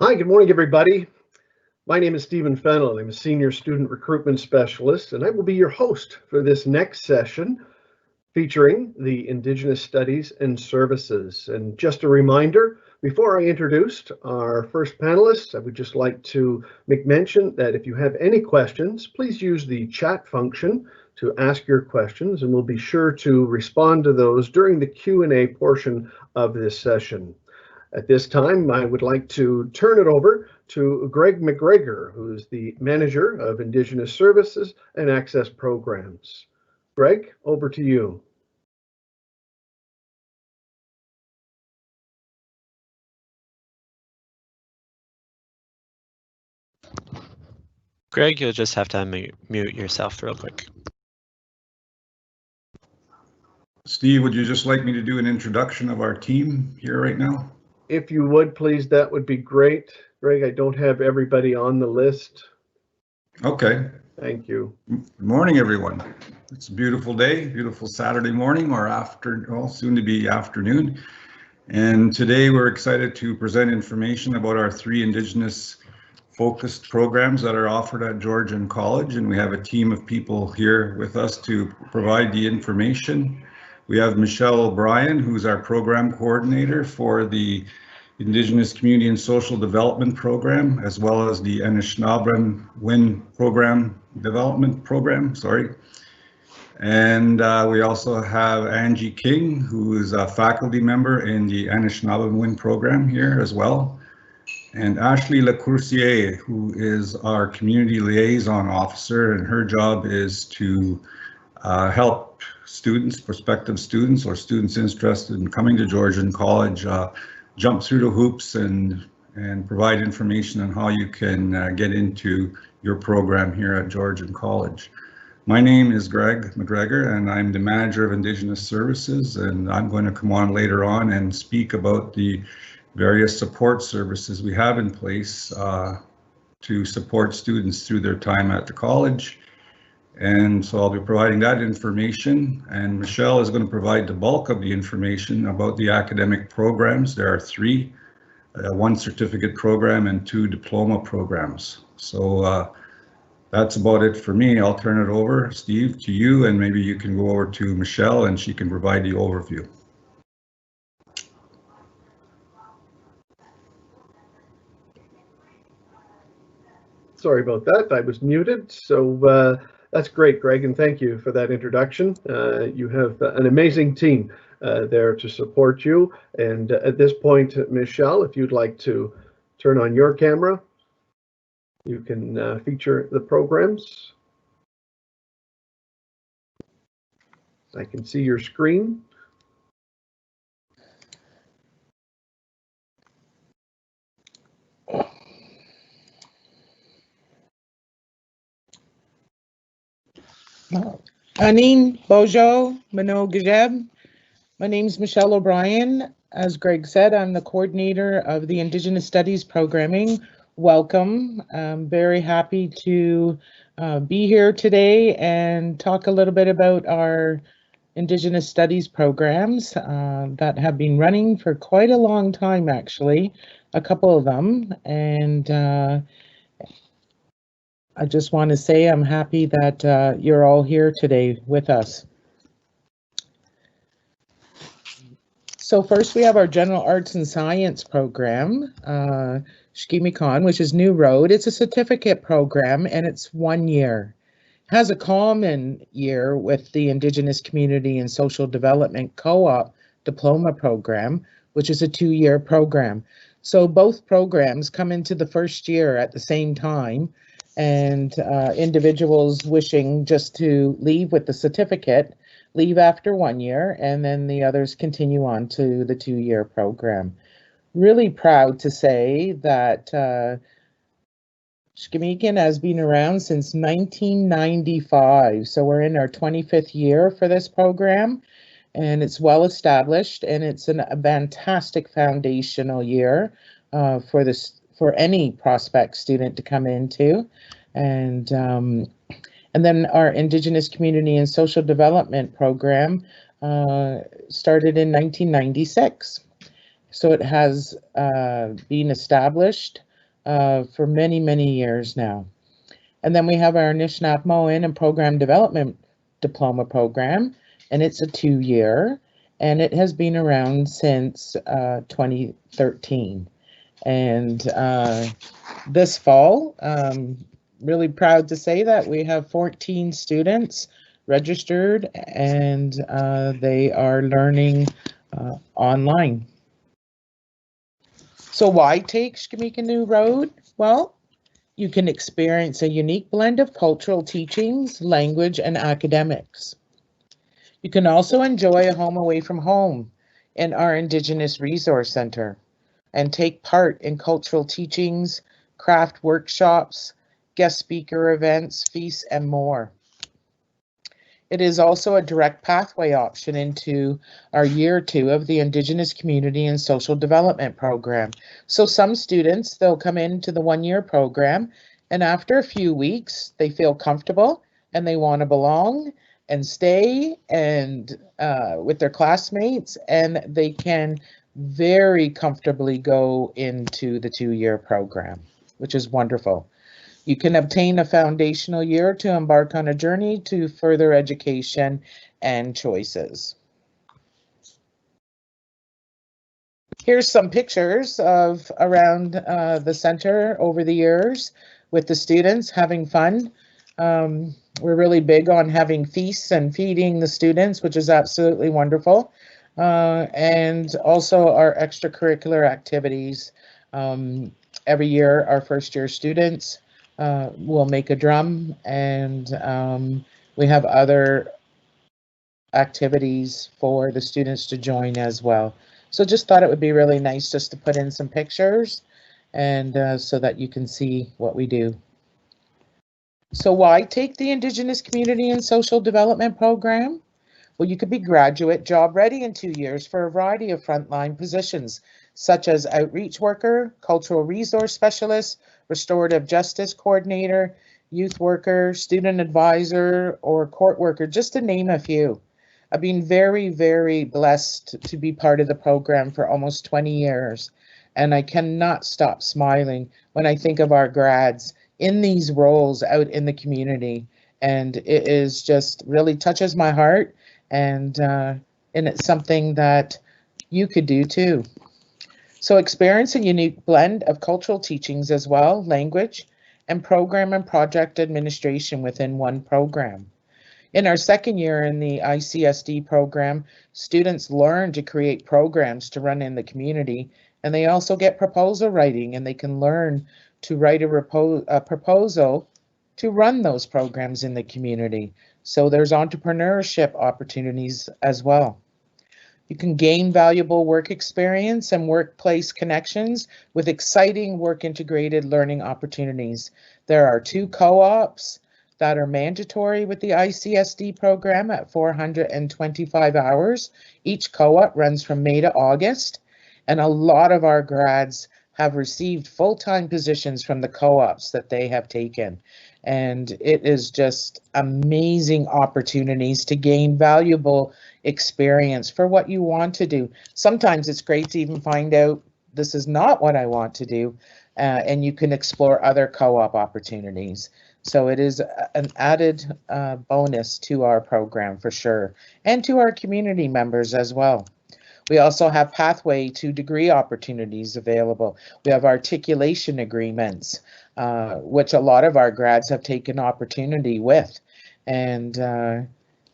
Hi, good morning, everybody. My name is Stephen Fennell. I'm a senior student recruitment specialist, and I will be your host for this next session featuring the Indigenous Studies and Services. And just a reminder, before I introduce our first panelists, I would just like to make mention that if you have any questions, please use the chat function to ask your questions, and we'll be sure to respond to those during the Q&A portion of this session. At this time, I would like to turn it over to Greg Mcgregor, who is the Manager of Indigenous Services and Access Programs. Greg, over to you. Greg, you'll just have to mute yourself real quick. Steve, would you just like me to do an introduction of our team here right now? If you would, please, that would be great. Greg, I don't have everybody on the list. Okay. Thank you. Good morning, everyone. It's a beautiful day, beautiful Saturday morning or soon to be afternoon. And today we're excited to present information about our 3 Indigenous focused programs that are offered at Georgian College. And we have a team of people here with us to provide the information. We have Michelle O'Brien, who's our program coordinator for the Indigenous Community and Social Development Program, as well as the Anishnaabemowin Development Program. And we also have Angie King, who is a faculty member in the Anishnaabemowin program here as well. And Ashley Lecoucier, who is our community liaison officer, and her job is to help students, prospective students, or students interested in coming to Georgian College jump through the hoops and provide information on how you can get into your program here at Georgian College. My name is Greg Mcgregor, and I'm the Manager of Indigenous Services, and I'm going to come on later on and speak about the various support services we have in place to support students through their time at the college. And so I'll be providing that information, and Michelle is going to provide the bulk of the information about the academic programs. There are 3, 1 certificate program and 2 diploma programs. So that's about it for me. I'll turn it over, Steve, to you, and maybe you can go over to Michelle and she can provide the overview. Sorry about that, I was muted. So that's great, Greg, and thank you for that introduction. You have an amazing team there to support you. And at this point, Michelle, if you'd like to turn on your camera, you can feature the programs. I can see your screen. Anin Bojo Mano-Gajeb. My name is Michelle O'Brien. As Greg said, I'm the coordinator of the Indigenous Studies programming. Welcome. I'm very happy to be here today and talk a little bit about our Indigenous Studies programs that have been running for quite a long time, actually, a couple of them. And I just want to say I'm happy that you're all here today with us. So first we have our General Arts and Science program, Shki Miikan, which is New Road. It's a certificate program and it's 1 year. It has a common year with the Indigenous Community and Social Development Co-op Diploma program, which is a 2-year program. So both programs come into the first year at the same time, and individuals wishing just to leave with the certificate leave after 1 year, and then the others continue on to the 2-year program. Really proud to say that Shki Miikan has been around since 1995, so we're in our 25th year for this program, and it's well established, and it's a fantastic foundational year for any prospect student to come into. And then our Indigenous Community and Social Development program started in 1996. So it has been established for many, many years now. And then we have our Anishnaabemowin and Program Development Diploma Program, and it's a 2-year, and it has been around since 2013. And this fall, really proud to say that we have 14 students registered, and they are learning online. So why take Shki Road? Well, you can experience a unique blend of cultural teachings, language, and academics. You can also enjoy a home away from home in our Indigenous Resource Center and take part in cultural teachings, craft workshops, guest speaker events, feasts, and more. It is also a direct pathway option into our year 2 of the Indigenous Community and Social Development Program. So some students, they'll come into the 1-year program, and after a few weeks, they feel comfortable and they want to belong and stay and with their classmates, and they can very comfortably go into the 2-year program, which is wonderful. You can obtain a foundational year to embark on a journey to further education and choices. Here's some pictures of around the center over the years with the students having fun. We're really big on having feasts and feeding the students, which is absolutely wonderful. And also our extracurricular activities. Every year, our first-year students will make a drum, and we have other activities for the students to join as well. So just thought it would be really nice just to put in some pictures and so that you can see what we do. So why take the Indigenous Community and Social Development Program? Well, you could be graduate job ready in 2 years for a variety of frontline positions, such as outreach worker, cultural resource specialist, restorative justice coordinator, youth worker, student advisor, or court worker, just to name a few. I've been very, very blessed to be part of the program for almost 20 years, and I cannot stop smiling when I think of our grads in these roles out in the community, and it is just really touches my heart, and it's something that you could do too. So experience a unique blend of cultural teachings as well, language, and program and project administration within one program. In our second year in the ICSD program, students learn to create programs to run in the community, and they also get proposal writing, and they can learn to write a proposal to run those programs in the community. So there's entrepreneurship opportunities as well. You can gain valuable work experience and workplace connections with exciting work integrated learning opportunities. There are 2 co-ops that are mandatory with the ICSD program at 425 hours. Each co-op runs from May to August, and a lot of our grads have received full-time positions from the co-ops that they have taken. And it is just amazing opportunities to gain valuable experience for what you want to do. Sometimes it's great to even find out this is not what I want to do, and you can explore other co-op opportunities. So it is an added bonus to our program for sure, and to our community members as well. We also have pathway to degree opportunities available. We have articulation agreements, which a lot of our grads have taken opportunity with. And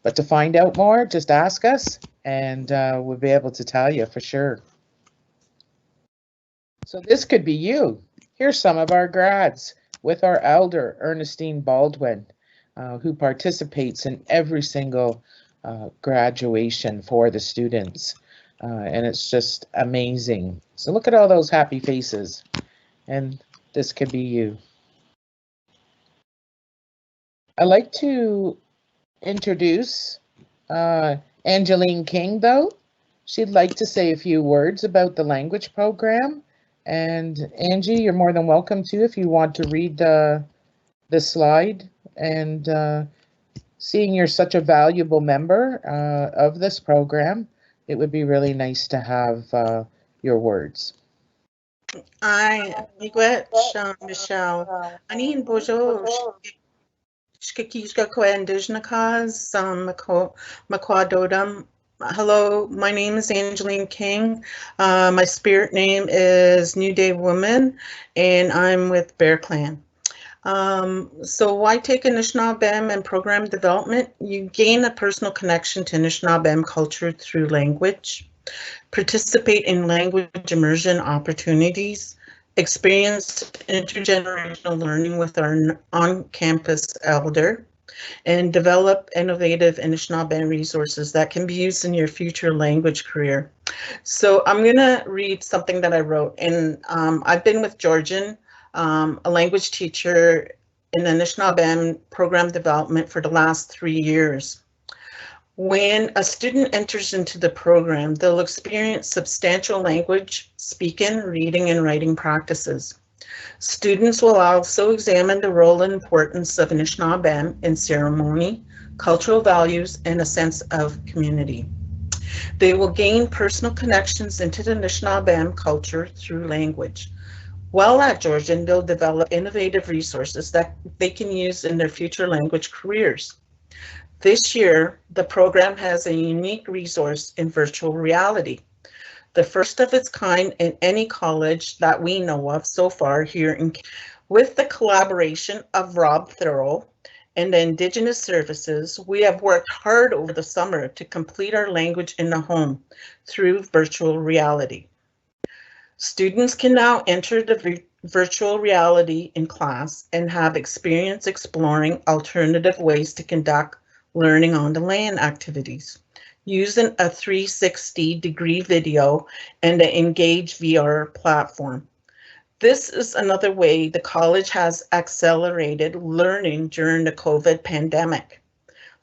but to find out more, just ask us, and we'll be able to tell you for sure. So this could be you. Here's some of our grads with our elder, Ernestine Baldwin, who participates in every single graduation for the students. And it's just amazing. So look at all those happy faces, and this could be you. I'd like to introduce Angeline King, though. She'd like to say a few words about the language program. And Angie, you're more than welcome to if you want to read the slide. And seeing you're such a valuable member of this program, it would be really nice to have your words. Miigwech, Michelle. Anin Bojo, Shki Indigenous Makwadodam. Hello, my name is Angeline King. My spirit name is New Day Woman, and I'm with Bear Clan. So why take Anishnaabem and program development? You gain a personal connection to Anishnaabem culture through language, participate in language immersion opportunities, experience intergenerational learning with our on-campus elder, and develop innovative Anishinaabe resources that can be used in your future language career. So I'm gonna read something that I wrote, and I've been with Georgian, a language teacher in Anishinaabe program development for the last 3 years. When a student enters into the program, they'll experience substantial language, speaking, reading, and writing practices. Students will also examine the role and importance of Anishinaabe in ceremony, cultural values, and a sense of community. They will gain personal connections into the Anishinaabe culture through language. While at Georgian, they'll develop innovative resources that they can use in their future language careers. This year, the program has a unique resource in virtual reality, the first of its kind in any college that we know of so far here in Canada. With the collaboration of Rob Thurl and the Indigenous Services, we have worked hard over the summer to complete our language in the home through virtual reality. Students can now enter the virtual reality in class and have experience exploring alternative ways to conduct learning on the land activities, using a 360-degree video and the Engage VR platform. This is another way the college has accelerated learning during the COVID pandemic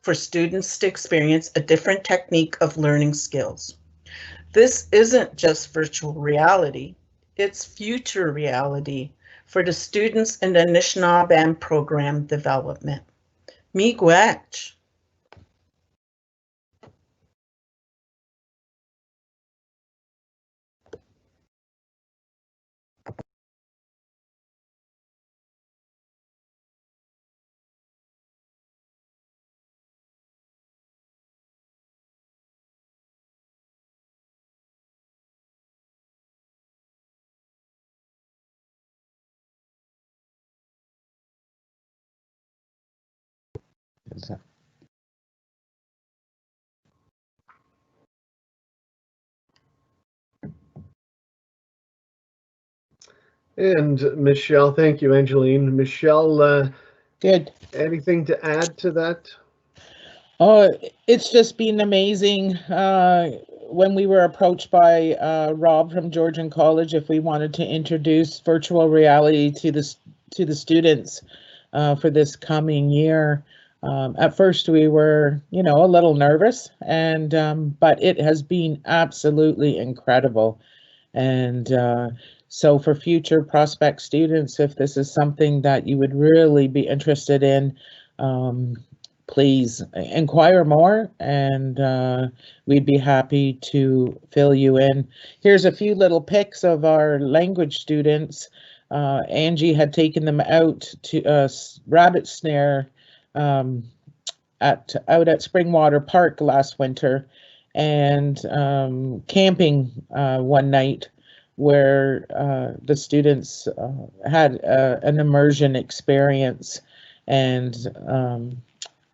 for students to experience a different technique of learning skills. This isn't just virtual reality, it's future reality for the students in the Anishinaabe program development. Miigwech. And Michelle, thank you, Angeline. Michelle, Good. anything to add to that? Oh, it's just been amazing. When we were approached by Rob from Georgian College, if we wanted to introduce virtual reality to the students for this coming year, at first we were, a little nervous, and but it has been absolutely incredible. And so for future prospect students, if this is something that you would really be interested in, please inquire more, and we'd be happy to fill you in. Here's a few little pics of our language students. Angie had taken them out to rabbit snare out at Springwater Park last winter, and camping one night, where the students had an immersion experience, and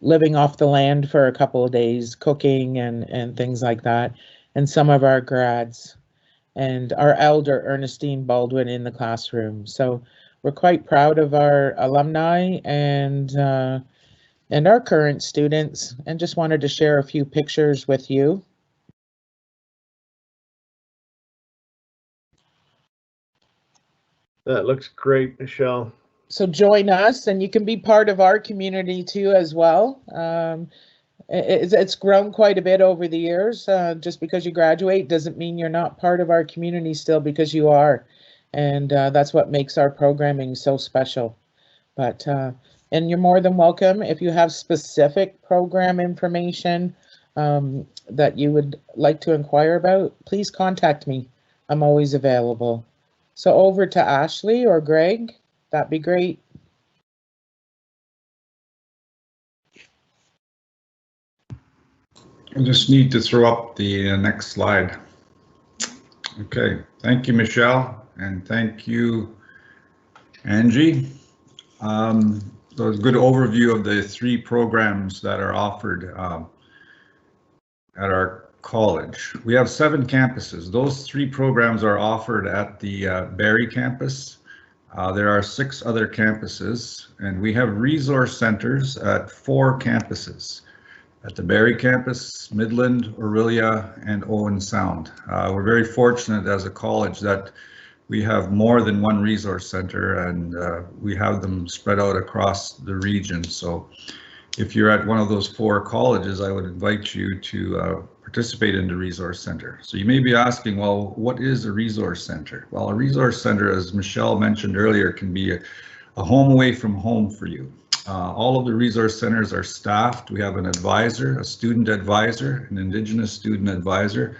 living off the land for a couple of days, cooking and things like that. And some of our grads and our elder Ernestine Baldwin in the classroom. So we're quite proud of our alumni and our current students, and just wanted to share a few pictures with you. That looks great, Michelle. So join us, and you can be part of our community too as well. It's grown quite a bit over the years. Just because you graduate doesn't mean you're not part of our community still, because you are. And that's what makes our programming so special. But and you're more than welcome. If you have specific program information that you would like to inquire about, please contact me. I'm always available. So over to Ashley or Greg, that'd be great. I just need to throw up the next slide. Okay, thank you, Michelle, and thank you, Angie. So it's a good overview of the 3 programs that are offered at our college. We have 7 campuses. Those 3 programs are offered at the Barrie campus. There are 6 other campuses, and we have resource centers at 4 campuses. At the Barrie campus, Midland, Orillia, and Owen Sound. We're very fortunate as a college that we have more than one resource center, and we have them spread out across the region. So if you're at one of those 4 colleges, I would invite you to participate in the resource center. So you may be asking, well, what is a resource center? Well, a resource center, as Michelle mentioned earlier, can be a home away from home for you. All of the resource centers are staffed. We have an advisor, a student advisor, an Indigenous student advisor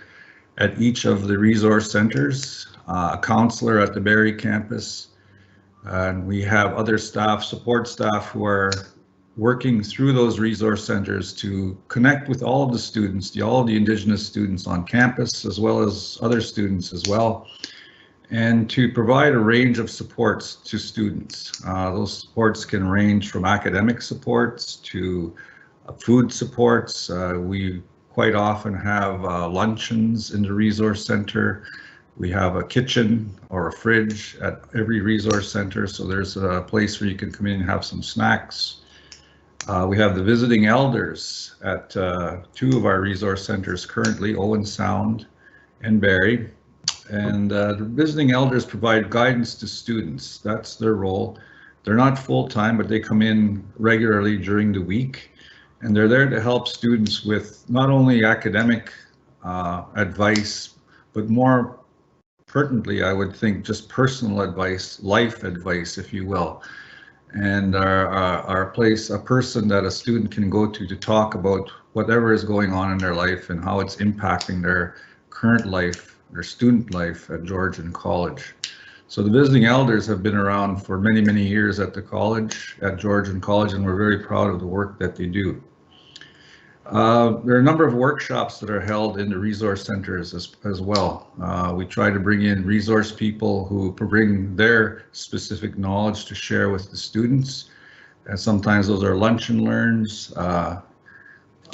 at each of the resource centers, a counselor at the Barrie campus, and we have other staff, support staff, who are working through those resource centers to connect with all of the students, all of the Indigenous students on campus, as well as other students as well, and to provide a range of supports to students. Those supports can range from academic supports to food supports. We quite often have luncheons in the resource center. We have a kitchen or a fridge at every resource center, so there's a place where you can come in and have some snacks. We have the visiting elders at 2 of our resource centers currently, Owen Sound and Barrie. And the visiting elders provide guidance to students. That's their role. They're not full-time, but they come in regularly during the week, and they're there to help students with not only academic advice, but more pertinently, I would think, just personal advice, life advice, if you will. And our place, a person that a student can go to talk about whatever is going on in their life and how it's impacting their current life, their student life at Georgian College. So the visiting elders have been around for many, many years at the college, at Georgian College, and we're very proud of the work that they do. There are a number of workshops that are held in the resource centers as well. We try to bring in resource people who bring their specific knowledge to share with the students. And sometimes those are lunch and learns.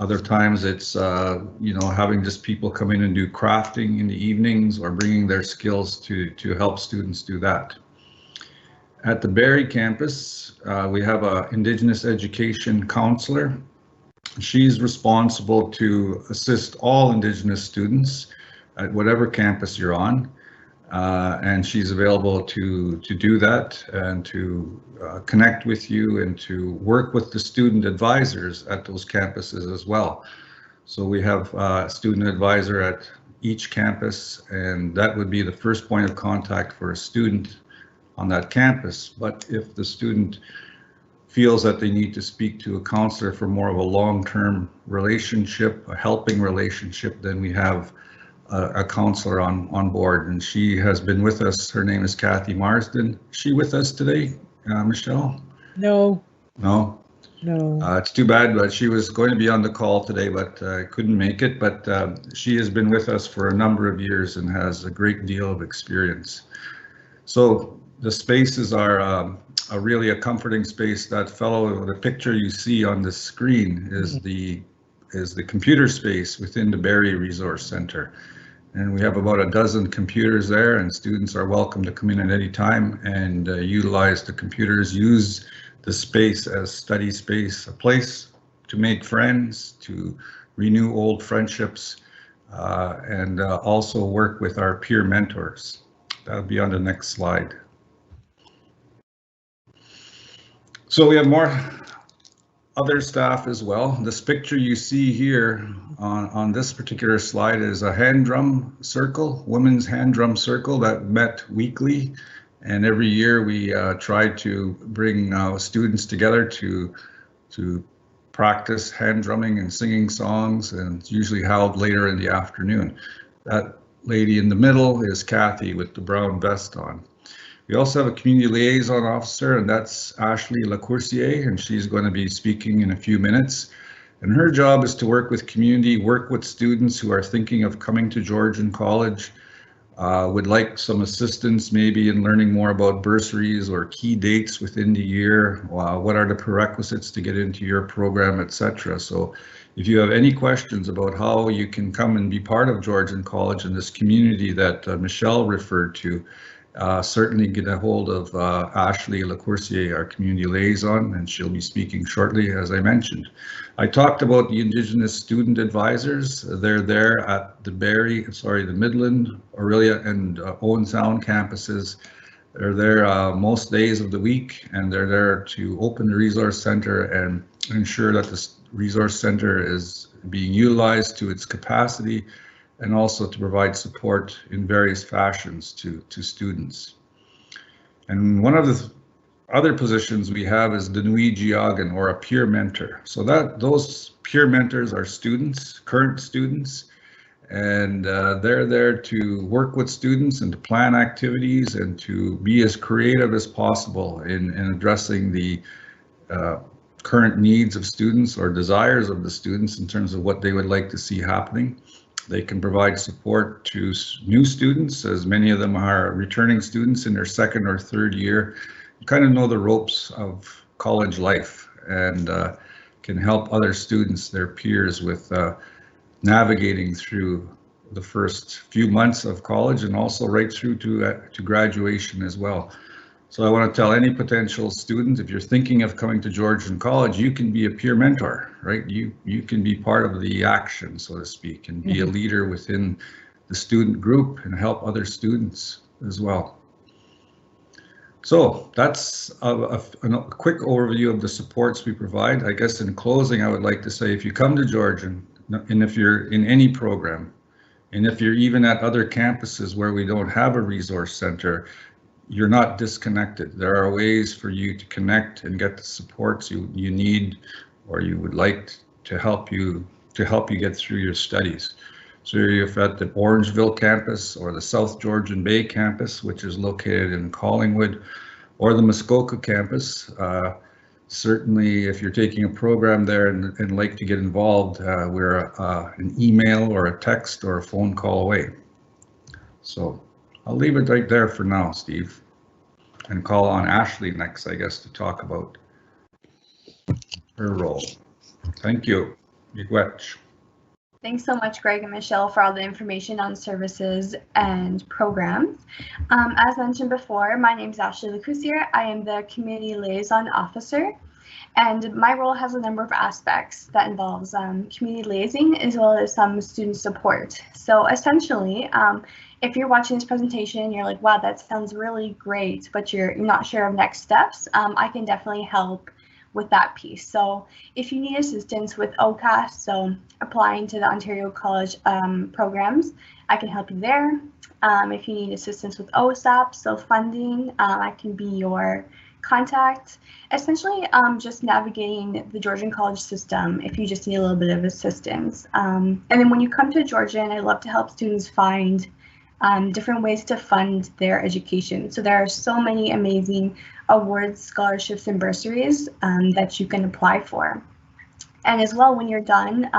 Other times it's, having just people come in and do crafting in the evenings or bringing their skills to help students do that. At the Barrie campus, we have an Indigenous education counselor. She's responsible to assist all Indigenous students at whatever campus you're on. And she's available to do that and to connect with you and to work with the student advisors at those campuses as well. So we have a student advisor at each campus, and that would be the first point of contact for a student on that campus. But if the student feels that they need to speak to a counselor for more of a long-term relationship, a helping relationship, then we have a counselor on board, and she has been with us. Her name is Kathy Marsden. Is she with us today, Michelle? No. No? No. It's too bad, but she was going to be on the call today, but couldn't make it. But she has been with us for a number of years and has a great deal of experience. So the spaces are really a comforting space. That fellow, the picture you see on the screen is the computer space within the Barrie Resource Center. And we have about a dozen computers there, and students are welcome to come in at any time and utilize the computers, use the space as study space, a place to make friends, to renew old friendships, and also work with our peer mentors. That'll be on the next slide. So we have more other staff as well. This picture you see here on this particular slide is a hand drum circle, women's hand drum circle that met weekly, and every year we try to bring students together to practice hand drumming and singing songs, and it's usually held later in the afternoon. That lady in the middle is Kathy with the brown vest on. We also have a community liaison officer, and that's Ashley Lecoucier, and she's going to be speaking in a few minutes. And her job is to work with community, work with students who are thinking of coming to Georgian College, would like some assistance maybe in learning more about bursaries or key dates within the year, what are the prerequisites to get into your program, etc. So if you have any questions about how you can come and be part of Georgian College and this community that Michelle referred to, certainly get a hold of Ashley Lecoucier, our community liaison, and she'll be speaking shortly, as I mentioned. I talked about the Indigenous student advisors. They're there at the the Midland, Orillia, and Owen Sound campuses. They're there most days of the week, and they're there to open the resource center and ensure that the resource center is being utilized to its capacity, and also to provide support in various fashions to students. And one of the other positions we have is the Nui Giagan, or a peer mentor. So those peer mentors are students, current students, and they're there to work with students and to plan activities and to be as creative as possible in addressing the current needs of students or desires of the students in terms of what they would like to see happening. They can provide support to new students, as many of them are returning students in their second or third year, kind of know the ropes of college life, and can help other students, their peers, with navigating through the first few months of college and also right through to graduation as well. So I want to tell any potential student, if you're thinking of coming to Georgian College, you can be a peer mentor, right? You can be part of the action, so to speak, and be a leader within the student group and help other students as well. So that's a quick overview of the supports we provide. I guess in closing, I would like to say, if you come to Georgian, and if you're in any program, and if you're even at other campuses where we don't have a resource center, you're not disconnected. There are ways for you to connect and get the supports you need or you would like to help you get through your studies. So if you're at the Orangeville campus or the South Georgian Bay campus, which is located in Collingwood, or the Muskoka campus, certainly if you're taking a program there and like to get involved, we're an email or a text or a phone call away. So I'll leave it right there for now, Steve, and call on Ashley next, I guess, to talk about her role. Thank you. Miigwech. Thanks so much, Greg and Michelle, for all the information on services and programs. As mentioned before, my name is Ashley Lecoucier. I am the Community Liaison Officer, and my role has a number of aspects that involves community liaising as well as some student support. So essentially, if you're watching this presentation and you're like, wow, that sounds really great, but you're not sure of next steps, I can definitely help with that piece. So if you need assistance with OCAS, so applying to the Ontario College programs, I can help you there. If you need assistance with OSAP, so funding, I can be your contact. Essentially, just navigating the Georgian College system if you just need a little bit of assistance. And then when you come to Georgian, I love to help students find different ways to fund their education. So there are so many amazing awards, scholarships, and bursaries that you can apply for. And as well, when you're done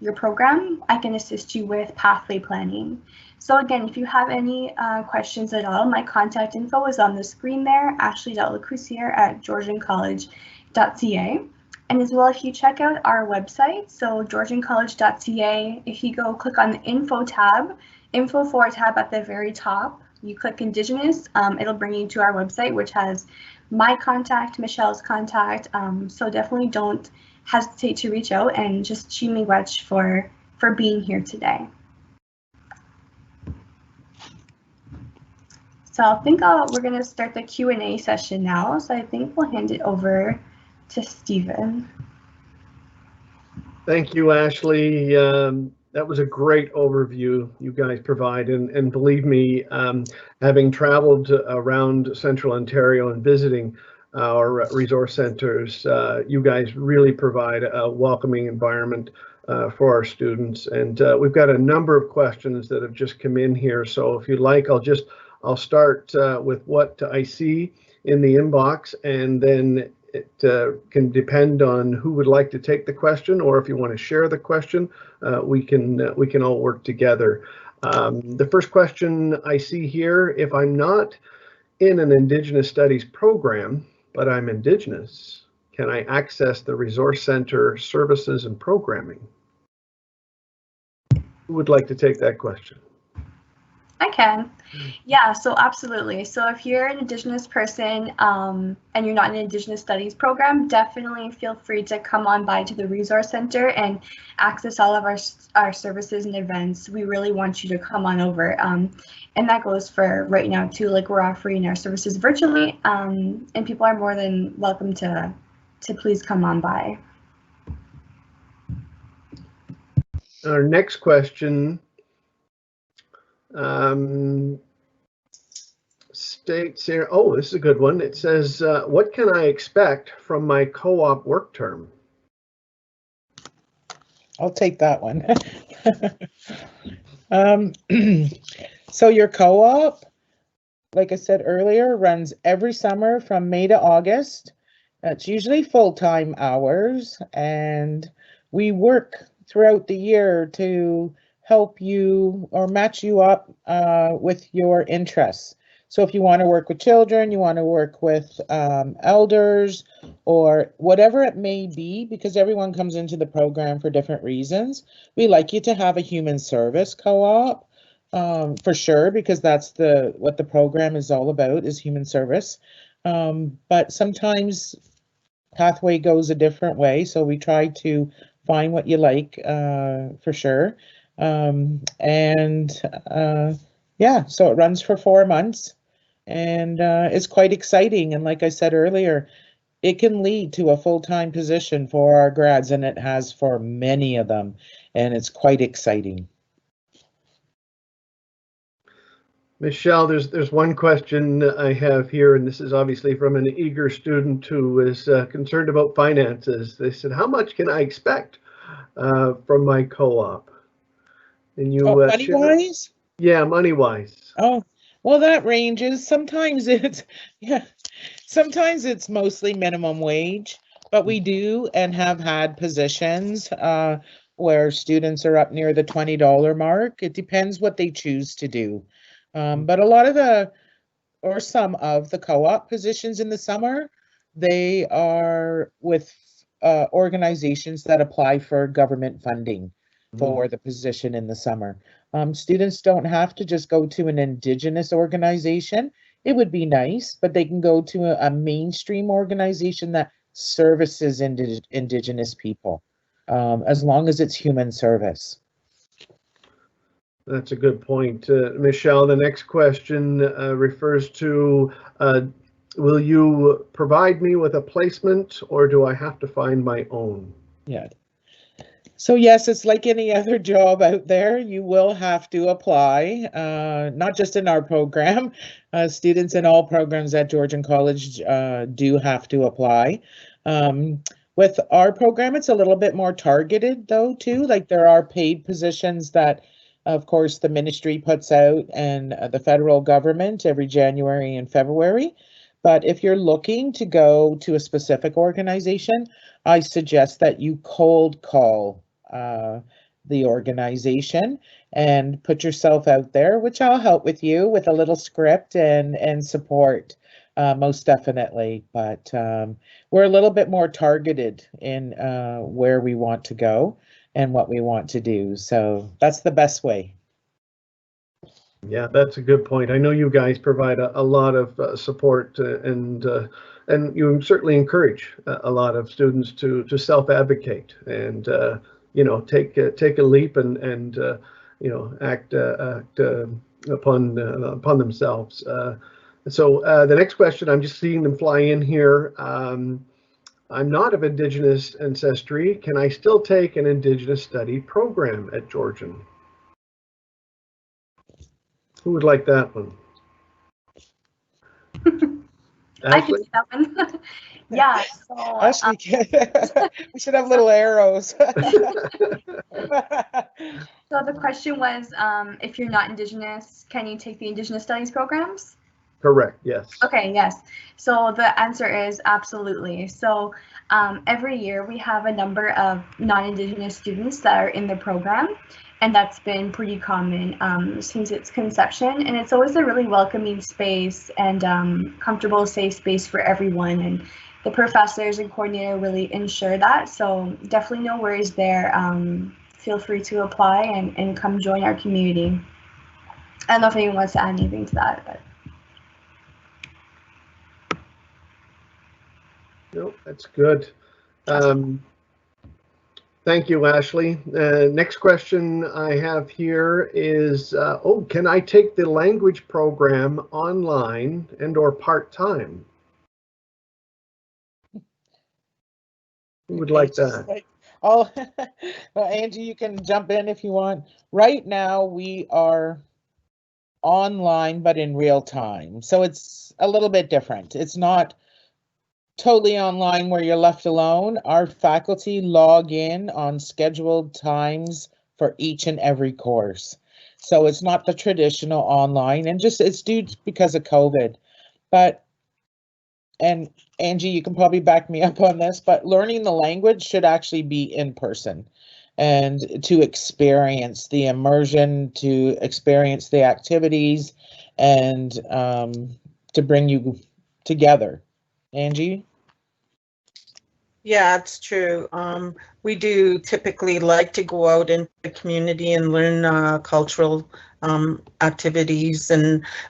your program, I can assist you with pathway planning. So again, if you have any questions at all, my contact info is on the screen there, ashley.lecoucier@GeorgianCollege.ca. And as well, if you check out our website, so GeorgianCollege.ca, if you go click on the info tab at the very top, you click Indigenous, it'll bring you to our website, which has my contact, Michelle's contact. So definitely don't hesitate to reach out, and just miigwech for being here today. So I think we're going to start the Q&A session now. So I think we'll hand it over to Stephen. Thank you, Ashley. That was a great overview you guys provide, and believe me, having traveled around Central Ontario and visiting our resource centers, you guys really provide a welcoming environment for our students. And we've got a number of questions that have just come in here. So if you'd like, I'll start with what I see in the inbox, and then it can depend on who would like to take the question, or if you want to share the question, we can all work together. The first question I see here: if I'm not in an Indigenous Studies program, but I'm Indigenous, can I access the Resource Center services and programming? Who would like to take that question? I can. Yeah, so absolutely. So if you're an Indigenous person and you're not in an Indigenous Studies program, definitely feel free to come on by to the Resource Center and access all of our services and events. We really want you to come on over. And that goes for right now too, like we're offering our services virtually, and people are more than welcome to please come on by. Our next question states here, oh, this is a good one. It says, what can I expect from my co-op work term? I'll take that one. So your co-op, like I said earlier, runs every summer from May to August. It's usually full-time hours, and we work throughout the year to help you or match you up with your interests. So if you want to work with children, you want to work with elders, or whatever it may be, because everyone comes into the program for different reasons, we like you to have a human service co-op for sure, because that's what the program is all about, is human service. But sometimes pathway goes a different way, so we try to find what you like for sure. Yeah, so it runs for 4 months, and it's quite exciting. And like I said earlier, it can lead to a full-time position for our grads, and it has for many of them, and it's quite exciting. Michelle, there's one question I have here, and this is obviously from an eager student who is concerned about finances. They said, how much can I expect from my co-op? And you money-wise? Yeah, money-wise. Oh, well, that ranges. Sometimes it's mostly minimum wage, but we do and have had positions where students are up near the $20 mark. It depends what they choose to do. But a lot of some of the co-op positions in the summer, they are with organizations that apply for government funding for the position in the summer. Students don't have to just go to an Indigenous organization. It would be nice, but they can go to a mainstream organization that services Indigenous people, as long as it's human service. That's a good point. Michelle, the next question refers to, will you provide me with a placement, or do I have to find my own? Yeah. So yes, it's like any other job out there. You will have to apply, not just in our program. Students in all programs at Georgian College do have to apply. With our program, it's a little bit more targeted though too. Like there are paid positions that, of course, the ministry puts out, and the federal government every January and February. But if you're looking to go to a specific organization, I suggest that you cold call the organization and put yourself out there, which I'll help with you with a little script and support, most definitely. But we're a little bit more targeted in where we want to go and what we want to do. So that's the best way. Yeah, that's a good point. I know you guys provide a lot of support, and you certainly encourage a lot of students to self-advocate and take a leap and act upon themselves. So the next question, I'm just seeing them fly in here. I'm not of Indigenous ancestry. Can I still take an Indigenous study program at Georgian? Who would like that one? I can Ashley? do that one. Yeah, so Ashley, we should have little arrows. so the question was, if you're not Indigenous, can you take the Indigenous Studies programs? Correct, yes. Okay, yes. So the answer is absolutely. So every year we have a number of non-Indigenous students that are in the program, and that's been pretty common since its conception. And it's always a really welcoming space and comfortable, safe space for everyone. And the professors and coordinator really ensure that. So definitely no worries there. Feel free to apply and come join our community. I don't know if anyone wants to add anything to that, but. Nope, that's good. Thank you, Ashley. Next question I have here is, can I take the language program online and or part-time? Who would like that? Well, Angie, you can jump in if you want. Right now, we are online, but in real time. So it's a little bit different. It's not totally online where you're left alone. Our faculty log in on scheduled times for each and every course. So it's not the traditional online, and just it's due because of COVID. But, and Angie, you can probably back me up on this, but learning the language should actually be in person and to experience the immersion, to experience the activities, and to bring you together. Angie? Yeah, it's true. We do typically like to go out into the community and learn cultural activities,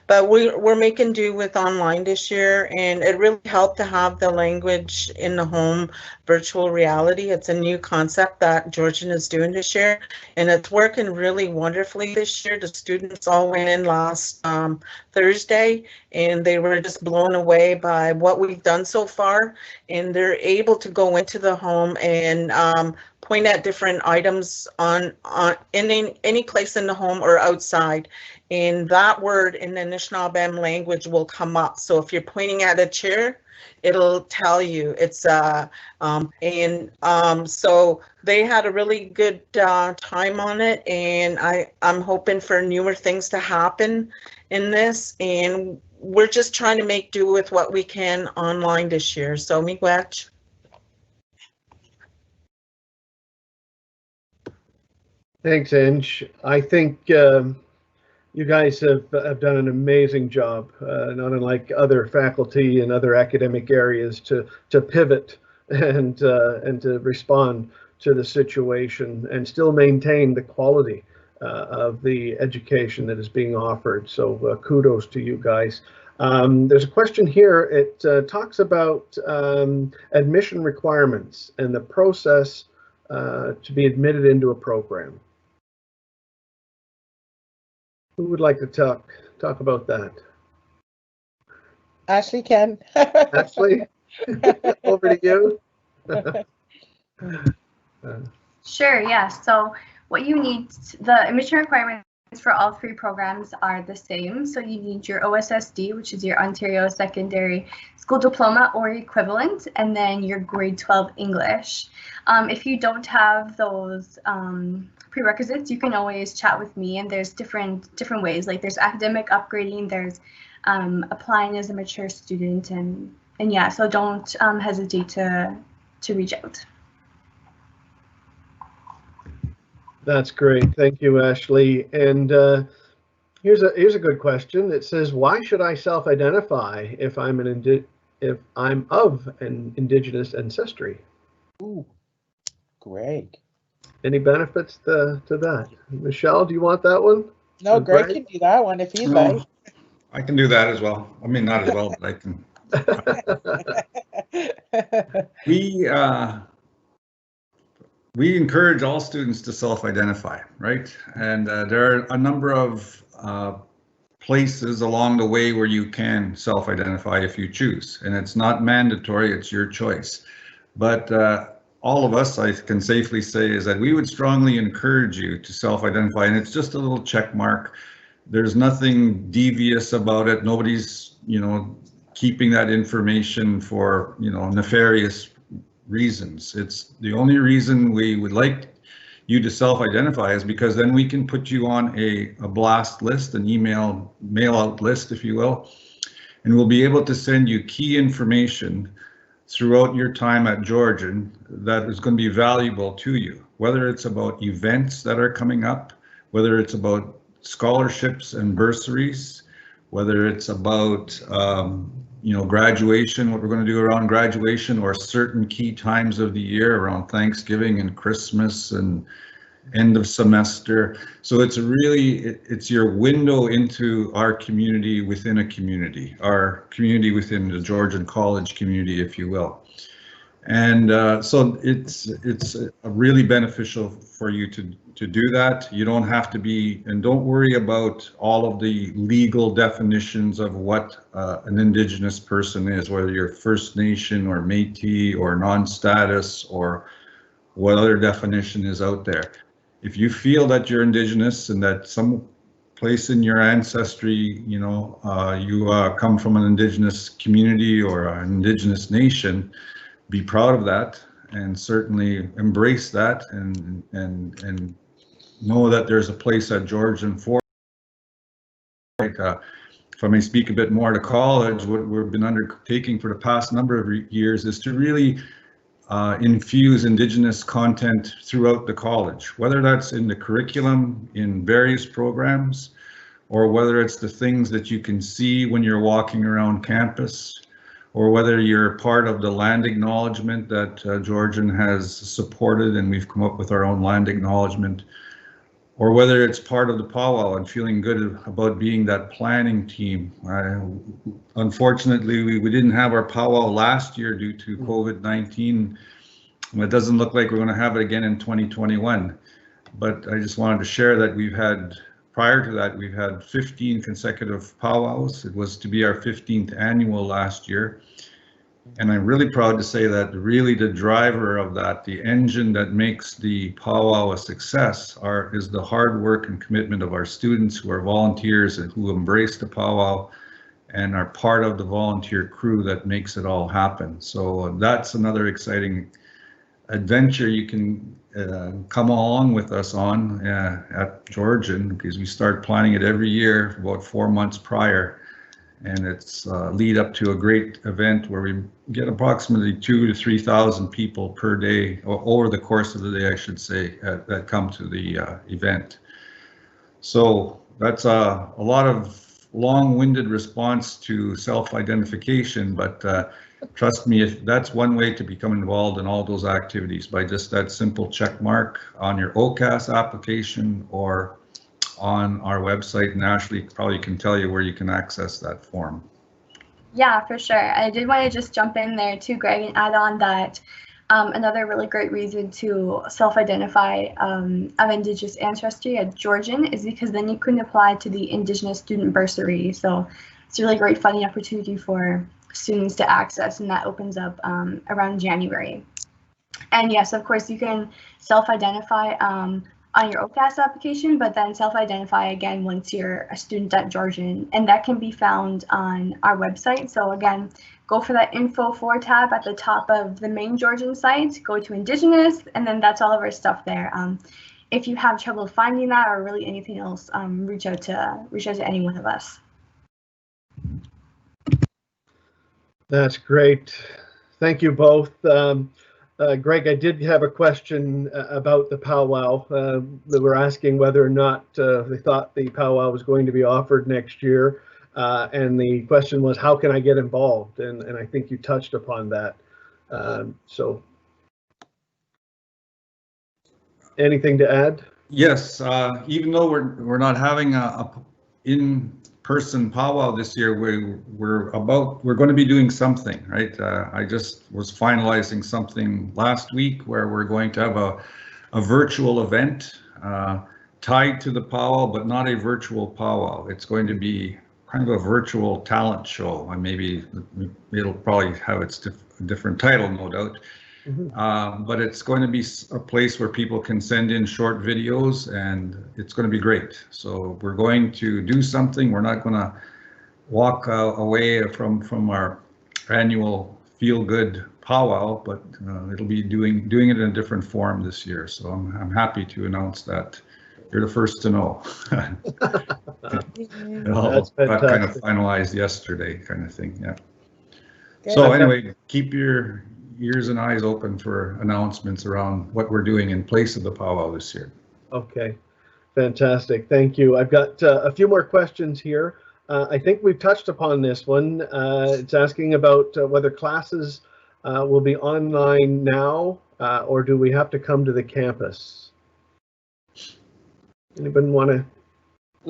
but we're making do with online this year, and it really helped to have the language in the home virtual reality. It's a new concept that Georgian is doing this year, and it's working really wonderfully this year. The students all went in last Thursday, and they were just blown away by what we've done so far, and they're able to go into the home and point at different items in any place in the home or outside, and that word in the Anishnaabem language will come up. So if you're pointing at a chair, it'll tell you it's so they had a really good time on it, and I'm hoping for newer things to happen in this, and we're just trying to make do with what we can online this year. So miigwech. Thanks, Ange. I think you guys have done an amazing job, not unlike other faculty in other academic areas, to pivot and to respond to the situation and still maintain the quality of the education that is being offered. So kudos to you guys. There's a question here. It talks about admission requirements and the process to be admitted into a program. Who would like to talk about that? Ashley can. Ashley, over to you. Sure, yeah. So what you need, the admission requirements for all three programs are the same. So you need your OSSD, which is your Ontario Secondary School Diploma or equivalent, and then your grade 12 English. If you don't have those prerequisites, you can always chat with me, and there's different ways. Like there's academic upgrading, there's applying as a mature student, and yeah, so don't hesitate to reach out. That's great. Thank you, Ashley. And here's a good question. It says, why should I self-identify if I'm of an Indigenous ancestry? Ooh, Greg. Any benefits to that? Michelle, do you want that one? No, Greg can do that one if he'd like. I can do that as well. I mean, not as well, but I can. We encourage all students to self-identify, right? And there are a number of places along the way where you can self-identify if you choose, and it's not mandatory, it's your choice. But all of us, I can safely say, is that we would strongly encourage you to self-identify, and it's just a little check mark. There's nothing devious about it. Nobody's, keeping that information for, you know, nefarious reasons. It's the only reason we would like you to self-identify is because then we can put you on a blast list, an mail out list, if you will, and we'll be able to send you key information throughout your time at Georgian that is going to be valuable to you, whether it's about events that are coming up, whether it's about scholarships and bursaries, whether it's about you know, graduation, what we're going to do around graduation, or certain key times of the year around Thanksgiving and Christmas and end of semester. So it's really, it's your window into our community within a community, our community within the Georgian College community, if you will. And so it's really beneficial for you to do that. You don't have to be, and don't worry about all of the legal definitions of what an Indigenous person is, whether you're First Nation or Métis or non-status or what other definition is out there. If you feel that you're Indigenous and that some place in your ancestry, you know, you come from an Indigenous community or an Indigenous nation, be proud of that and certainly embrace that and know that there's a place at Georgian for it. If I may speak a bit more to college, what we've been undertaking for the past number of years is to really infuse Indigenous content throughout the college, whether that's in the curriculum, in various programs, or whether it's the things that you can see when you're walking around campus, or whether you're part of the land acknowledgement that Georgian has supported and we've come up with our own land acknowledgement, or whether it's part of the powwow and feeling good about being that planning team. Unfortunately, we didn't have our powwow last year due to COVID-19. It doesn't look like we're going to have it again in 2021. But I just wanted to share that we've had, prior to that, we've had 15 consecutive powwows. It was to be our 15th annual last year. And I'm really proud to say that really the driver of that, the engine that makes the powwow a success is the hard work and commitment of our students who are volunteers and who embrace the powwow and are part of the volunteer crew that makes it all happen. So that's another exciting adventure you can come along with us on at Georgian, because we start planning it every year about 4 months prior. And it's lead up to a great event where we get approximately 2,000 to 3,000 people per day, or over the course of the day, I should say, that come to the event. So that's a lot of long-winded response to self-identification, but trust me, if that's one way to become involved in all those activities, by just that simple check mark on your OCAS application or on our website, and Ashley probably can tell you where you can access that form. Yeah, for sure. I did want to just jump in there too, Greg, and add on that another really great reason to self-identify of Indigenous ancestry at Georgian is because then you can apply to the Indigenous Student Bursary. So it's a really great funding opportunity for students to access, and that opens up around January. And yes, of course, you can self-identify on your OCAS application, but then self-identify again once you're a student at Georgian, and that can be found on our website. So again, go for that Info For tab at the top of the main Georgian site, go to Indigenous, and then that's all of our stuff there. If you have trouble finding that or really anything else, reach out to any one of us. That's great. Thank you both. Greg, I did have a question about the powwow. They were asking whether or not they thought the powwow was going to be offered next year. And the question was, how can I get involved? And I think you touched upon that. So anything to add? Yes, Even though we're not having a in-person powwow this year, we're going to be doing something, right? I just was finalizing something last week where we're going to have a virtual event tied to the powwow, but not a virtual powwow. It's going to be kind of a virtual talent show, and maybe it'll probably have its different title, no doubt. Mm-hmm. But it's going to be a place where people can send in short videos, and it's going to be great. So we're going to do something. We're not going to walk away from our annual Feel Good powwow, but it'll be doing it in a different form this year. So I'm happy to announce that you're the first to know. It all That's got kind of fantastic. finalized yesterday, kind of thing. Yeah. Okay. So anyway, keep your ears and eyes open for announcements around what we're doing in place of the powwow this year. Okay, fantastic. Thank you. I've got a few more questions here. I think we've touched upon this one. It's asking about whether classes will be online now or do we have to come to the campus? Anybody want to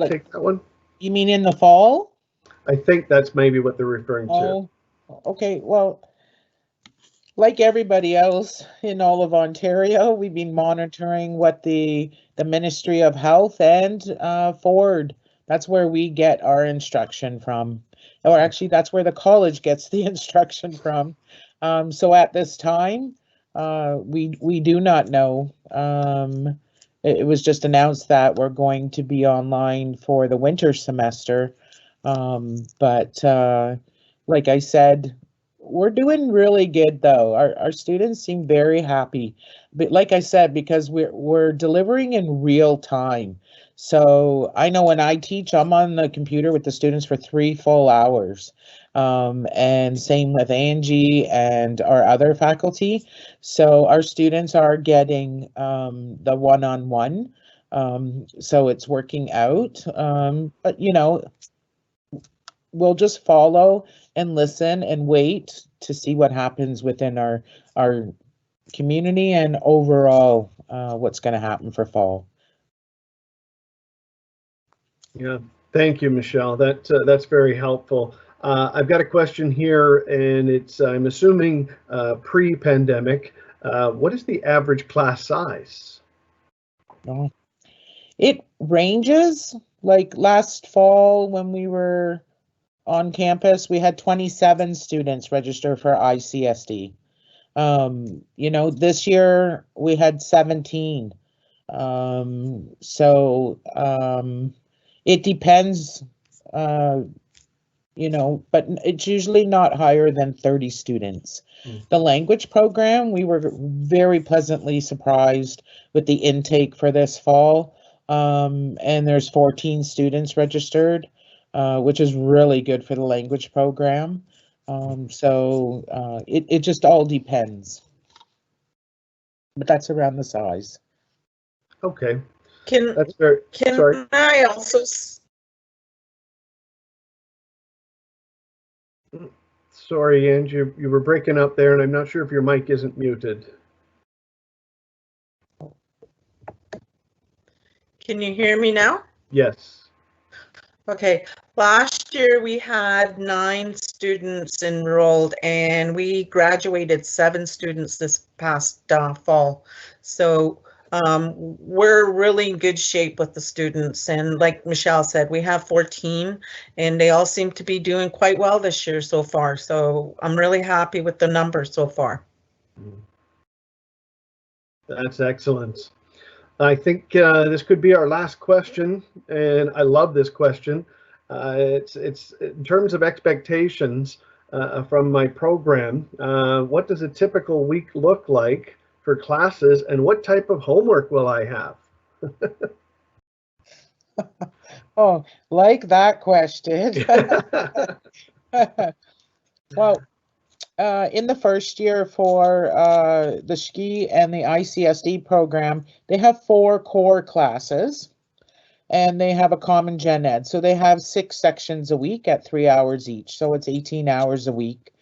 take that one? You mean in the fall? I think that's maybe what they're referring to. Oh, okay. Well, like everybody else in all of Ontario, we've been monitoring what the Ministry of Health and Ford, that's where we get our instruction from. Or actually, that's where the college gets the instruction from. So at this time, we do not know. It was just announced that we're going to be online for the winter semester. But like I said, we're doing really good though. Our students seem very happy. But like I said, because we're delivering in real time. So I know when I teach, I'm on the computer with the students for 3 full hours. And same with Angie and our other faculty. So our students are getting the one-on-one. So it's working out. But you know, we'll just follow and listen and wait to see what happens within our community and overall what's going to happen for fall. Yeah, thank you, Michelle. That's very helpful. I've got a question here, and it's I'm assuming pre-pandemic. What is the average class size? It ranges. Like last fall when we were on campus, we had 27 students register for ICSD. You know, this year we had 17. It depends, you know, but it's usually not higher than 30 students. The language program, we were very pleasantly surprised with the intake for this fall. And there's 14 students registered, which is really good for the language program. It just all depends. But that's around the size. Okay. Can sorry. I also? Sorry, Angie, you were breaking up there, and I'm not sure if your mic isn't muted. Can you hear me now? Yes. Okay. Last year we had 9 students enrolled, and we graduated 7 students this past fall. So we're really in good shape with the students, and like Michelle said, we have 14 and they all seem to be doing quite well this year so far. So I'm really happy with the numbers so far. That's excellent. I think this could be our last question, and I love this question. It's in terms of expectations from my program. What does a typical week look like for classes, and what type of homework will I have? Oh, like that question. Well, in the first year for the Shki and the ICSD program, they have 4 core classes, and they have a common gen ed. So they have 6 sections a week at 3 hours each. So it's 18 hours a week.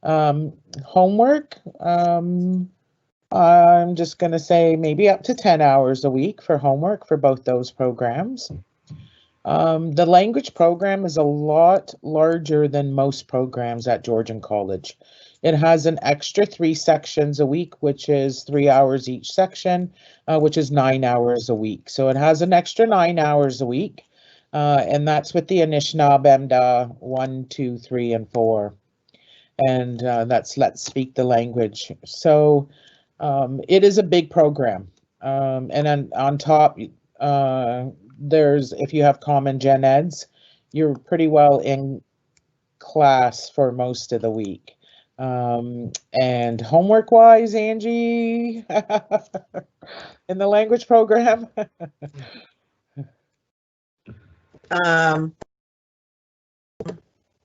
Homework, I'm just going to say maybe up to 10 hours a week for homework for both those programs. The language program is a lot larger than most programs at Georgian College. It has an extra 3 sections a week, which is 3 hours each section, which is 9 hours a week. So it has an extra 9 hours a week, and that's with the Anishnaabemowin 1, 2, 3, and 4. And that's Let's Speak the Language. So it is a big program. And then on top, there's, if you have common gen eds, you're pretty well class for most of the week. And homework wise, Angie, in the language program?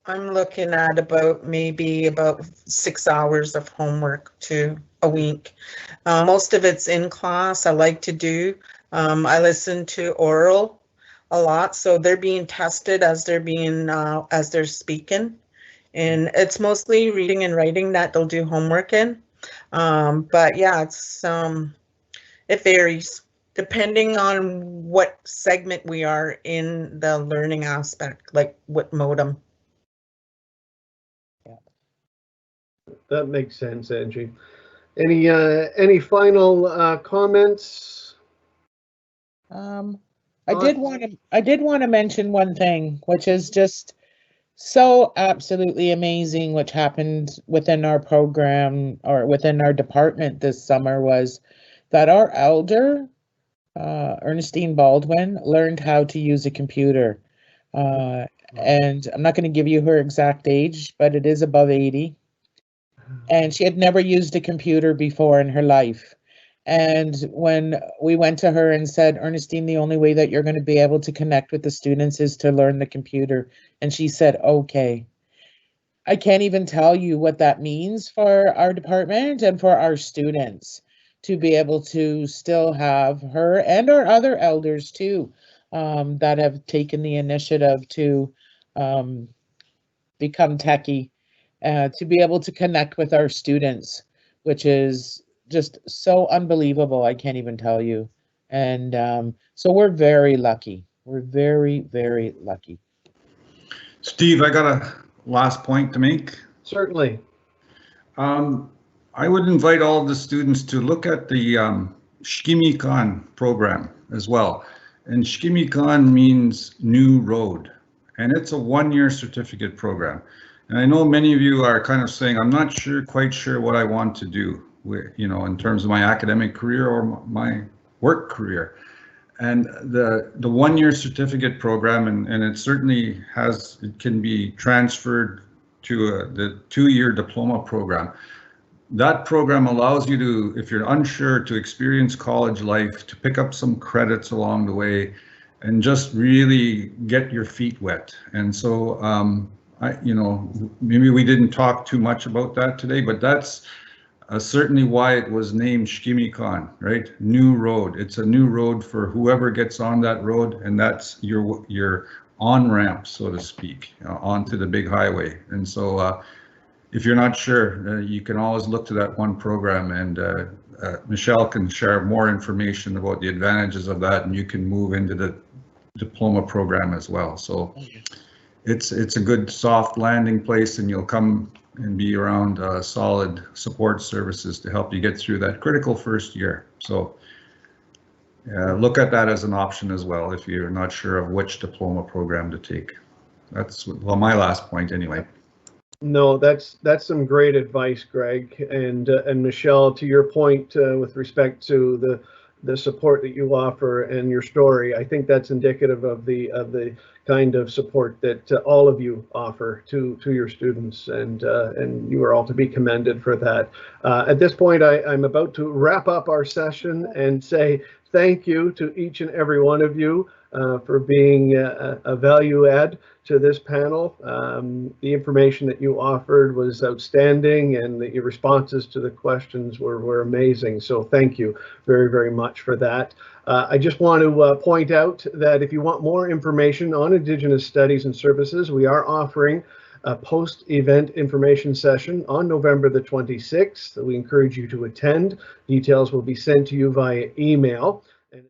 I'm looking at maybe about 6 hours of homework a week. Most of it's in class. I like to do. I listen to oral a lot, so they're being tested as they're speaking, and it's mostly reading and writing that they'll do homework in. But yeah, it varies depending on what segment we are in the learning aspect, like what modem. That makes sense, Angie. Any final comments? I did want to mention one thing, which is just so absolutely amazing, which happened within our program or within our department this summer, was that our elder, Ernestine Baldwin, learned how to use a computer. And I'm not going to give you her exact age, but it is above 80. And she had never used a computer before in her life. And when we went to her and said, Ernestine, the only way that you're going to be able to connect with the students is to learn the computer. And she said, okay. I can't even tell you what that means for our department and for our students to be able to still have her and our other elders too, that have taken the initiative to become techie, to be able to connect with our students, which is just so unbelievable. I can't even tell you. And so we're very lucky. We're very, very lucky. Steve, I got a last point to make. Certainly. I would invite all of the students to look at the Shki Miikan program as well. And Shki Miikan means new road, and it's a one-year certificate program. And I know many of you are kind of saying, I'm not quite sure what I want to do, in terms of my academic career or my work career. And the one-year certificate program, and it certainly it can be transferred to the 2-year diploma program. That program allows you to, if you're unsure, to experience college life, to pick up some credits along the way, and just really get your feet wet. And so, maybe we didn't talk too much about that today, but that's certainly why it was named Shki Miikan, right? New road. It's a new road for whoever gets on that road, and that's your on-ramp, so to speak, onto the big highway. And so if you're not sure, you can always look to that one program, and Michelle can share more information about the advantages of that, and you can move into the diploma program as well. So it's a good soft landing place, and you'll come and be around solid support services to help you get through that critical first year. So look at that as an option as well if you're not sure of which diploma program to take. That's my last point anyway. No, that's some great advice, Greg, and Michelle. To your point with respect to the support that you offer and your story, I think that's indicative of the kind of support that all of you offer to your students, and you are all to be commended for that. At this point, I'm about to wrap up our session and say thank you to each and every one of you for being a value add to this panel. The information that you offered was outstanding, and your responses to the questions were amazing. So thank you very, very much for that. I just want to point out that if you want more information on Indigenous Studies and Services, we are offering a post-event information session on November the 26th. We encourage you to attend. Details will be sent to you via email.